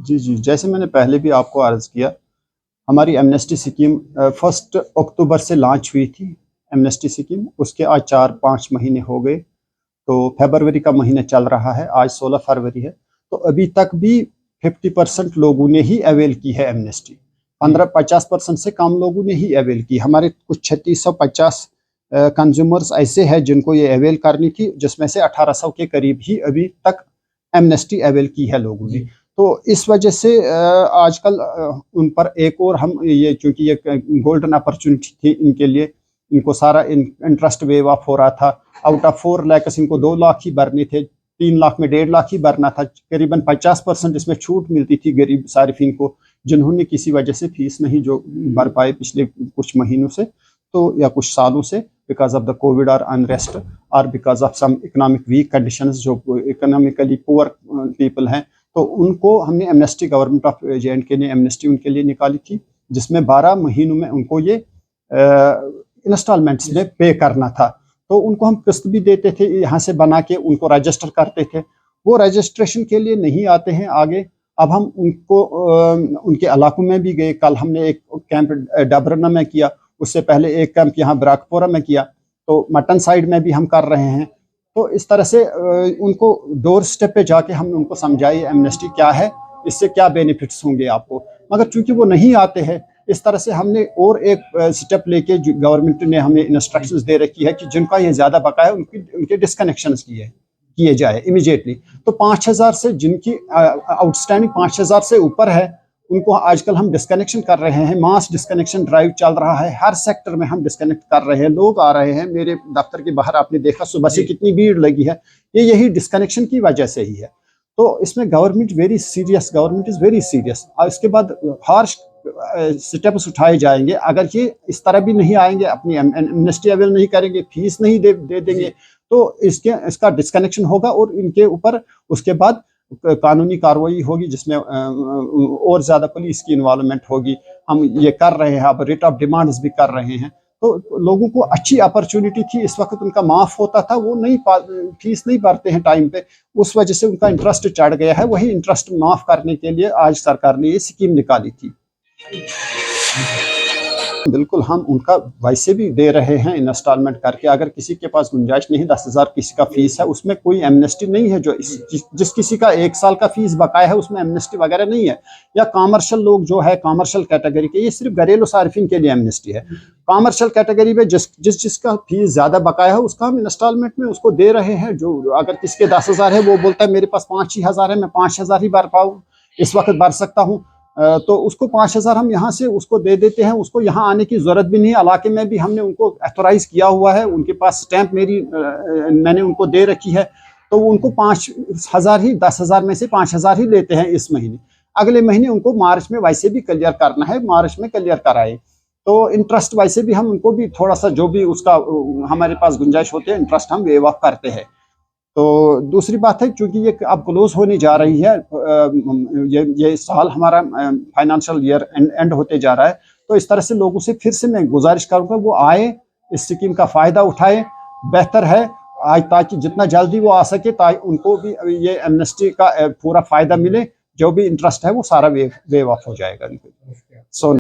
जी, जी। जैसे मैंने पहले भी आपको अर्ज़ किया, हमारी एमनेस्टी स्कीम 1 अक्टूबर से लॉन्च हुई थी, एमनेस्टी स्कीम। उसके आज 4-5 महीने हो गए, तो फ़रवरी का महीना चल रहा है, आज 16 फरवरी है। तो अभी तक भी 50% लोगों ने ही अवेल की है एमनेस्टी। 15-50% से कम लोगों ने ही अवेल की। हमारे कुछ 3650 कंज़्यूमर्स ऐसे हैं जिनको ये अवेल करनी थी, जिसमें से 1800 के करीब ही अभी तक एमनेस्टी अवेल की है लोगों ने। तो इस वजह से आजकल उन पर एक और हम ये, चूँकि ये गोल्डन अपॉर्चुनिटी थी इनके लिए, इनको सारा इंटरेस्ट वेव ऑफ हो रहा था। आउट ऑफ 4 लाख इनको 2 लाख ही भरने थे, 3 लाख में 1.5 लाख ही भरना था। करीबन 50% इसमें छूट मिलती थी गरीब सारिफिन को, जिन्होंने किसी वजह से फीस नहीं जो भर पाए पिछले कुछ महीनों से, तो या कुछ सालों से, बिकॉज ऑफ द कोविड और अनरेस्ट और because of some economic weak conditions, जो इकोनॉमिकली पुअर पीपल हैं, तो उनको हमने एमनेस्टी, गवर्नमेंट ऑफ J&K ने एमनेस्टी उनके लिए निकाली थी, जिसमें 12 महीनों में उनको ये इंस्टॉलमेंट्स में पे करना था। तो उनको हम किस्त भी देते थे, यहाँ से बना के उनको रजिस्टर करते थे। वो रजिस्ट्रेशन के लिए नहीं आते हैं आगे। अब हम उनको उनके इलाकों में भी गए। कल हमने एक कैंप डबरना में किया, उससे पहले एक कैंप यहाँ बराकपुरा में किया, तो मटन साइड में भी हम कर रहे हैं। तो इस तरह से उनको डोर स्टेप पे जाके हमने उनको समझाई एमनेस्टी क्या है, इससे क्या बेनिफिट्स होंगे आपको। मगर चूंकि वो नहीं आते हैं, इस तरह से हमने और एक स्टेप लेके, गवर्नमेंट ने हमें इंस्ट्रक्शंस दे रखी है कि जिनका ये ज्यादा बकाया उनके डिस्कनेक्शन किए जाए इमीडिएटली। तो 5000 से जिनकी आउटस्टैंडिंग 5000 से ऊपर है, उनको आजकल हम डिस्कनेक्शन कर रहे हैं। मास डिस्कनेक्शन ड्राइव चल रहा है, हर सेक्टर में हम डिस्कनेक्ट कर रहे हैं। लोग आ रहे हैं मेरे दफ्तर के बाहर, आपने देखा सुबह से कितनी भीड़ लगी है, यही डिस्कनेक्शन की वजह से ही है। तो इसमें government very serious, government is very serious. और इसके बाद हार्श स्टेप्स उठाए जाएंगे। अगर ये इस तरह भी नहीं आएंगे, अपनी एमनेस्टी अवेल नहीं करेंगे, फीस नहीं दे देंगे, तो इसका डिस्कनेक्शन होगा और इनके ऊपर उसके बाद कानूनी कार्रवाई होगी, जिसमें और ज्यादा पुलिस की इन्वॉल्वमेंट होगी। हम ये कर रहे हैं, अब रेट ऑफ डिमांड्स भी कर रहे हैं। तो लोगों को अच्छी अपॉर्चुनिटी थी, इस वक्त उनका माफ होता था, वो नहीं फीस नहीं भरते हैं टाइम पे, उस वजह से उनका इंटरेस्ट चढ़ गया है। वही इंटरेस्ट माफ करने के लिए आज सरकार ने ये स्कीम निकाली थी। बिल्कुल, हम उनका वैसे भी दे रहे हैं इंस्टॉलमेंट करके। अगर किसी के पास गुंजाइश नहीं, 10,000 किसी का फीस है, उसमें कोई एमनेस्टी नहीं है। जो जिस किसी का 1 साल का फीस बकाया है, उसमें एमनेस्टी वगैरह नहीं है। या कॉमर्शियल लोग जो है, कॉमर्शियल कैटेगरी के, ये सिर्फ घरेलू सार्फिन के लिए एमनेस्टी है। कॉमर्शियल कैटेगरी में जिसका फीस ज्यादा बकाया है, उसका हम इंस्टॉलमेंट में उसको दे रहे हैं। जो अगर किसके 10,000 है, वो बोलता है मेरे पास 5,000 है, मैं 5,000 ही भर पाऊँ, इस वक्त भर सकता हूँ, तो उसको 5,000 हम यहाँ से उसको दे देते हैं। उसको यहाँ आने की जरूरत भी नहीं है। इलाके में भी हमने उनको ऑथोराइज किया हुआ है, उनके पास स्टैंप मैंने उनको दे रखी है। तो उनको 5,000 ही, 10,000 में से 5,000 ही लेते हैं इस महीने। अगले महीने उनको मार्च में वैसे भी क्लियर करना है, मार्च में क्लियर कराए। तो इंटरेस्ट वैसे भी हम उनको भी थोड़ा सा, जो भी उसका हमारे पास गुंजाइश होती है, इंटरेस्ट हम वेव ऑफ करते हैं। तो दूसरी बात है, क्योंकि ये अब क्लोज होने जा रही है, ये साल हमारा फाइनेंशियल ईयर एंड होते जा रहा है, तो इस तरह से लोगों से फिर से मैं गुजारिश करूंगा वो आए, इस स्कीम का फायदा उठाए। बेहतर है आज, ताकि जितना जल्दी वो आ सके, ताकि उनको भी ये एमनेस्टी का पूरा फायदा मिले। जो भी इंटरेस्ट है वो सारा वेव ऑफ हो जाएगा। सो